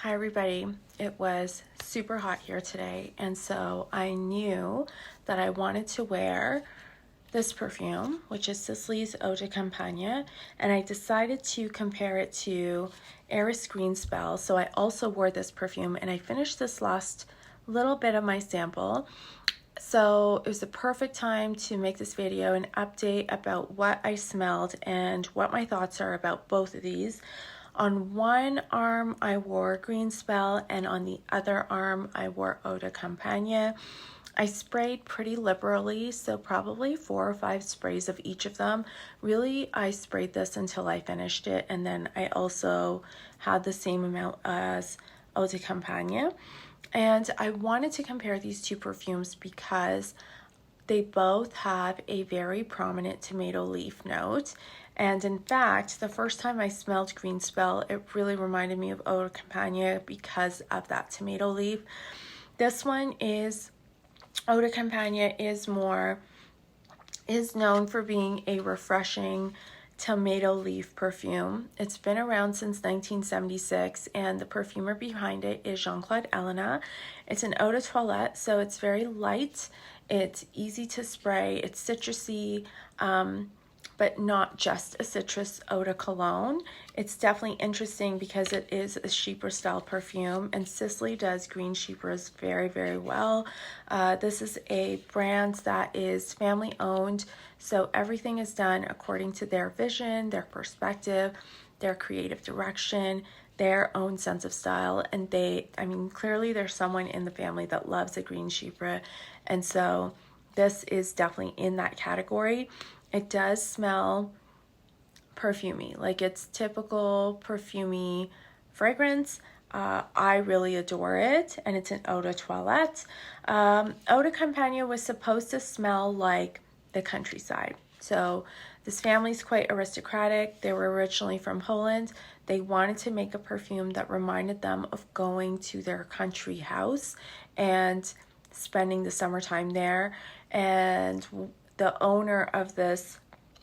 Hi everybody. It was super hot here today, and so I knew that I wanted to wear this perfume, which is Sisley's Eau de Campagne, and I decided to compare it to Eris Green Spell. So I also wore this perfume, and I finished this last little bit of my sample. So it was the perfect time to make this video and update about what I smelled and what my thoughts are about both of these. On one arm I wore Green Spell, and on the other arm I wore Eau de Campagne. I sprayed pretty liberally, so probably 4 or 5 sprays of each of them. Really, I sprayed this until I finished it, and then I also had the same amount as Eau de Campagne. And I wanted to compare these two perfumes because they both have a very prominent tomato leaf note. And in fact, the first time I smelled Green Spell, it really reminded me of Eau de Campagne because of that tomato leaf. This one is, Eau de Campagne is known for being a refreshing tomato leaf perfume. It's been around since 1976, and the perfumer behind it is Jean-Claude Ellena. It's an eau de toilette, so it's very light. It's easy to spray. It's citrusy, but not just a citrus eau de cologne. It's definitely interesting because it is a chypre style perfume, and Sisley does green chypres very, very well. This is a brand that is family owned, so everything is done according to their vision, their perspective, their creative direction, their own sense of style. And clearly there's someone in the family that loves a green chypre, and so this is definitely in that category. It does smell perfumey, like it's typical perfumey fragrance. I really adore it, and it's an eau de toilette. Eau de Campagne was supposed to smell like the countryside. So this family's quite aristocratic. They were originally from Holland. They wanted to make a perfume that reminded them of going to their country house and spending the summertime there. And the owner of this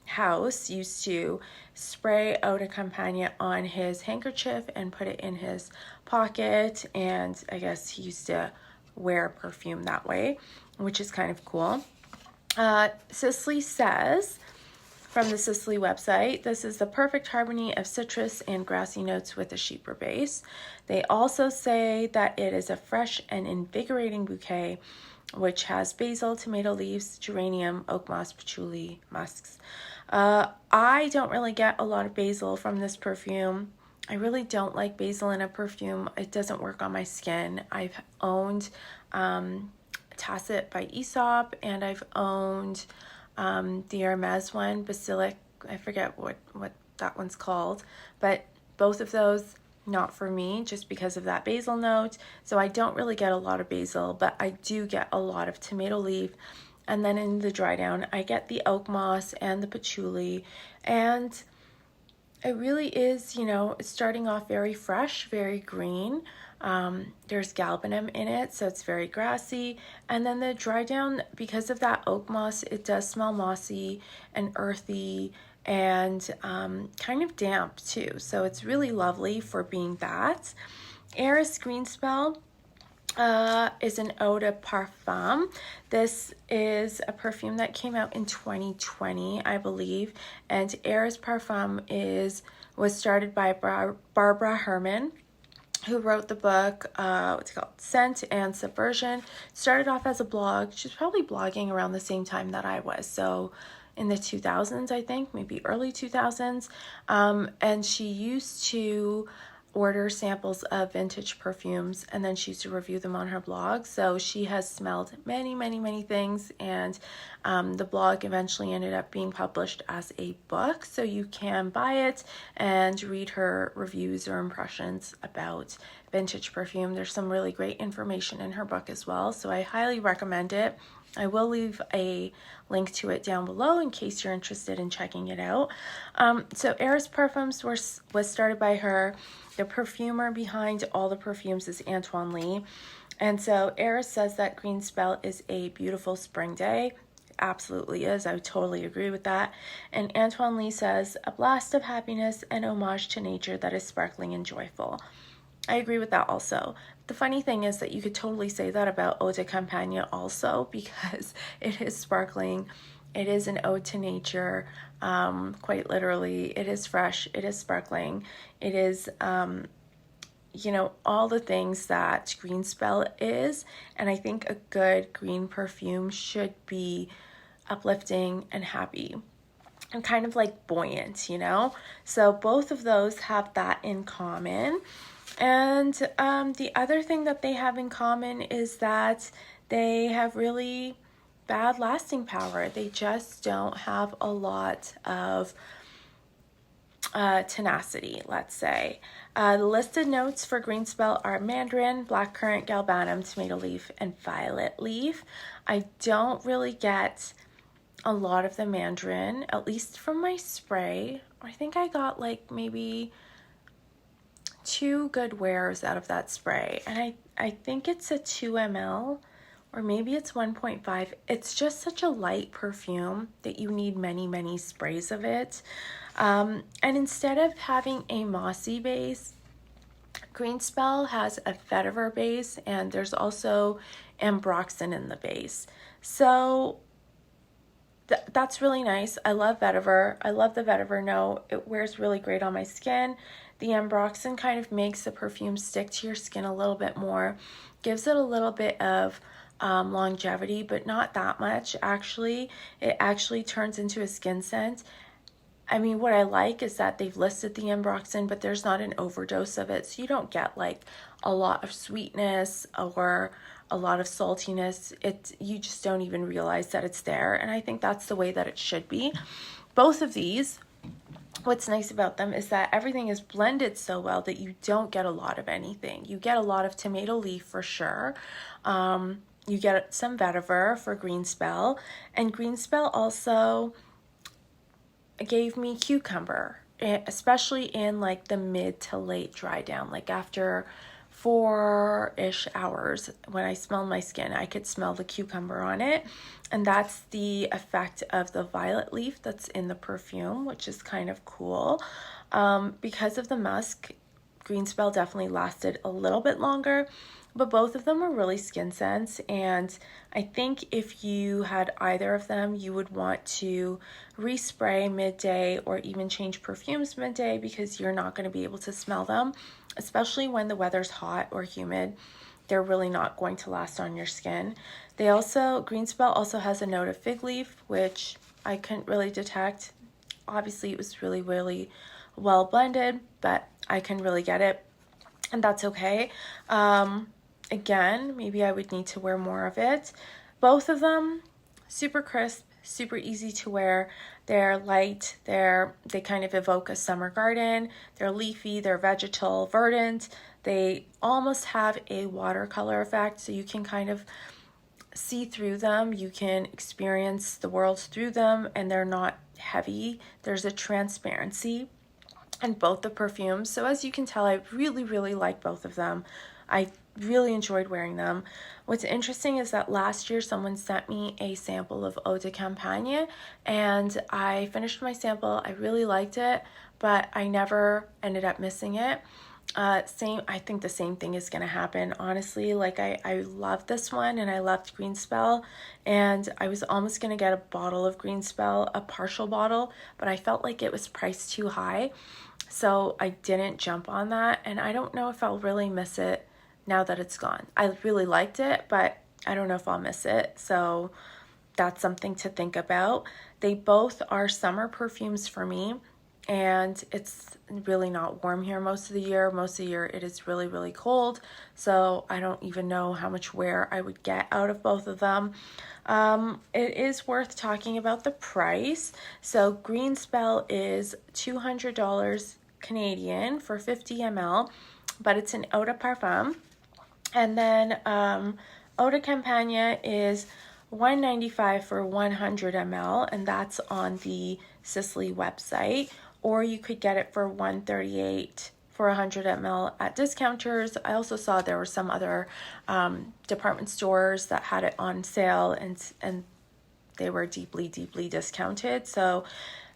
house used to spray Eau de Campagne on his handkerchief and put it in his pocket, and I guess he used to wear perfume that way, which is kind of cool. Sisley says, from the Sisley website, this is the perfect harmony of citrus and grassy notes with a chypre base. They also say that it is a fresh and invigorating bouquet which has basil, tomato leaves, geranium, oak moss, patchouli, musks. I don't really get a lot of basil from this perfume. I really don't like basil in a perfume. It doesn't work on my skin. I've owned Tacit by Aesop, and I've owned the Hermes one, Basilic. I forget what that one's called, but both of those, not for me, just because of that basil note. So I don't really get a lot of basil, but I do get a lot of tomato leaf. And then in the dry down, I get the oak moss and the patchouli. And it really is, it's starting off very fresh, very green. There's galbanum in it, so it's very grassy. And then the dry down, because of that oak moss, it does smell mossy and earthy and kind of damp too. So it's really lovely for being that. Eris Green Spell is an Eau de Parfum. This is a perfume that came out in 2020, I believe, and Eris Parfum was started by Barbara Herrmann, who wrote the book, what's it called, Scent and Subversion. Started off as a blog. She's probably blogging around the same time that I was, so in the 2000s, I think, maybe early 2000s, and she used to order samples of vintage perfumes, and then she used to review them on her blog. So she has smelled many, many, many things, and the blog eventually ended up being published as a book, so you can buy it and read her reviews or impressions about vintage perfume. There's some really great information in her book as well, so I highly recommend it. I will leave a link to it down below in case you're interested in checking it out. So Eris Parfums was started by her. The perfumer behind all the perfumes is Antoine Lee. And so Eris says that Green Spell is a beautiful spring day. Absolutely is. I totally agree with that. And Antoine Lee says, a blast of happiness and homage to nature that is sparkling and joyful. I agree with that also. The funny thing is that you could totally say that about Eau de Campagne also, because it is sparkling. It is an ode to nature, quite literally. It is fresh. It is sparkling. It is, you know, all the things that green spell is. And I think a good green perfume should be uplifting and happy and kind of like buoyant, you know? So both of those have that in common. And the other thing that they have in common is that they have really bad lasting power. They just don't have a lot of tenacity, let's say. The listed notes for green spell are mandarin, blackcurrant, galbanum, tomato leaf, and violet leaf. I don't really get a lot of the mandarin, at least from my spray. I think I got like maybe 2 good wears out of that spray, and I think it's a 2 ml or maybe it's 1.5. It's just such a light perfume that you need many sprays of it. And instead of having a mossy base, green spell has a vetiver base, and there's also ambroxan in the base. So that's really nice. I love vetiver. I love the vetiver note. It wears really great on my skin. The ambroxan kind of makes the perfume stick to your skin a little bit more, gives it a little bit of longevity, but not that much actually. It actually turns into a skin scent. I mean, what I like is that they've listed the ambroxan, but there's not an overdose of it, so you don't get like a lot of sweetness or a lot of saltiness. You just don't even realize that it's there, and I think that's the way that it should be. Both of these, what's nice about them is that everything is blended so well that you don't get a lot of anything. You get a lot of tomato leaf for sure. You get some vetiver for green spell, and green spell also gave me cucumber, especially in like the mid to late dry down, like after 4-ish hours. When I smelled my skin, I could smell the cucumber on it, and that's the effect of the violet leaf that's in the perfume, which is kind of cool. Because of the musk, green spell definitely lasted a little bit longer, but both of them are really skin scents, and I think if you had either of them, you would want to respray midday or even change perfumes midday, because you're not going to be able to smell them, especially when the weather's hot or humid. They're really not going to last on your skin. Green spell also has a note of fig leaf, which I couldn't really detect. Obviously it was really well blended, but I couldn't really get it, and that's okay. Again, maybe I would need to wear more of it. Both of them, super crisp, super easy to wear. They're light, they kind of evoke a summer garden. They're leafy, they're vegetal, verdant. They almost have a watercolor effect, so you can kind of see through them. You can experience the world through them, and they're not heavy. There's a transparency in both the perfumes. So as you can tell, I really like both of them. I really enjoyed wearing them. What's interesting is that last year someone sent me a sample of Eau de Campagne, and I finished my sample. I really liked it, but I never ended up missing it. I think the same thing is going to happen, honestly. Like I loved this one, and I loved green spell, and I was almost going to get a bottle of green spell, a partial bottle, but I felt like it was priced too high, so I didn't jump on that, and I don't know if I'll really miss it now that it's gone. I really liked it, but I don't know if I'll miss it, so that's something to think about. They both are summer perfumes for me, and it's really not warm here most of the year. Most of the year it is really cold, so I don't even know how much wear I would get out of both of them. It is worth talking about the price. So green spell is $200 Canadian for 50 ml, but it's an Eau de Parfum. And then Eau de Campagne is $195 for 100 ml, and that's on the Sisley website. Or you could get it for $138 for 100 ml at discounters. I also saw there were some other department stores that had it on sale, and they were deeply discounted. So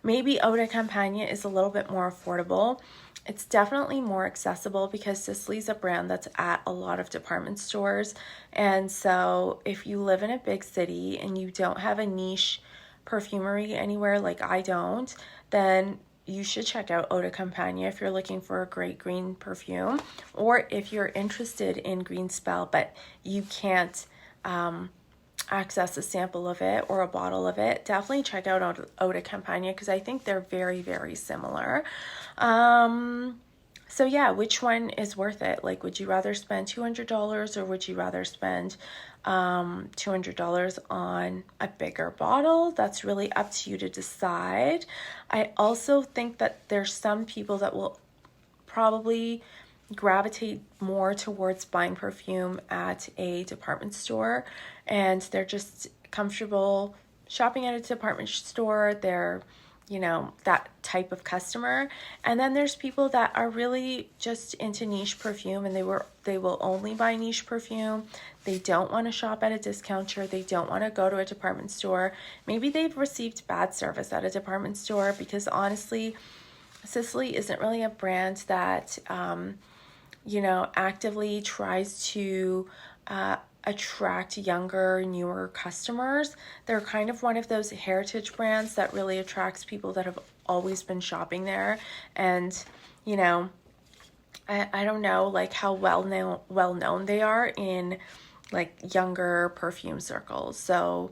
Maybe Eau de Campagne is a little bit more affordable. It's definitely more accessible because Sisley's a brand that's at a lot of department stores. And so if you live in a big city and you don't have a niche perfumery anywhere like I don't, then you should check out Eau de Campagne if you're looking for a great green perfume, or if you're interested in green spell but you can't access a sample of it or a bottle of it. Definitely check out Eau de Campagne because I think they're very, very similar. So yeah, which one is worth it? Like, would you rather spend $200 or would you rather spend $200 on a bigger bottle? That's really up to you to decide. I also think that there's some people that will probably gravitate more towards buying perfume at a department store, and they're just comfortable shopping at a department store. They're, you know, that type of customer. And then there's people that are really just into niche perfume, and they will only buy niche perfume. They don't want to shop at a discounter. They don't want to go to a department store. Maybe they've received bad service at a department store, because honestly, Sisley isn't really a brand that actively tries to attract younger, newer customers. They're kind of one of those heritage brands that really attracts people that have always been shopping there. And, I don't know like how well known they are in like younger perfume circles. So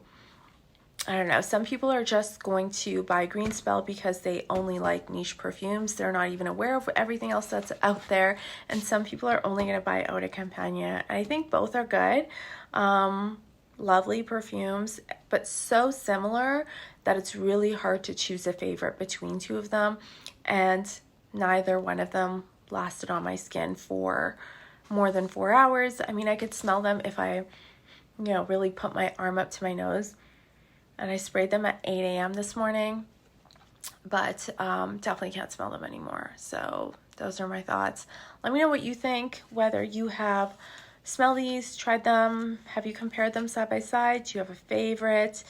I don't know. Some people are just going to buy Green Spell because they only like niche perfumes. They're not even aware of everything else that's out there. And some people are only going to buy Eau de Campagne. I think both are good. Lovely perfumes, but so similar that it's really hard to choose a favorite between two of them. And neither one of them lasted on my skin for more than 4 hours. I mean, I could smell them if I, really put my arm up to my nose. And I sprayed them at 8 a.m. this morning, but definitely can't smell them anymore. So those are my thoughts. Let me know what you think, whether you have smelled these, tried them, have you compared them side by side? Do you have a favorite?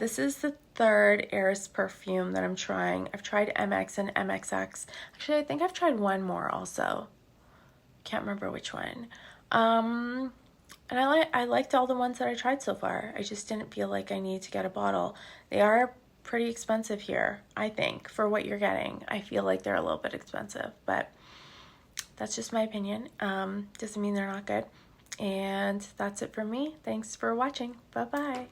This is the third Eris perfume that I'm trying. I've tried MX and MXX. Actually, I think I've tried one more also. Can't remember which one. And I liked all the ones that I tried so far. I just didn't feel like I need to get a bottle. They are pretty expensive here, I think, for what you're getting. I feel like they're a little bit expensive, but that's just my opinion. Doesn't mean they're not good. And that's it for me. Thanks for watching. Bye-bye.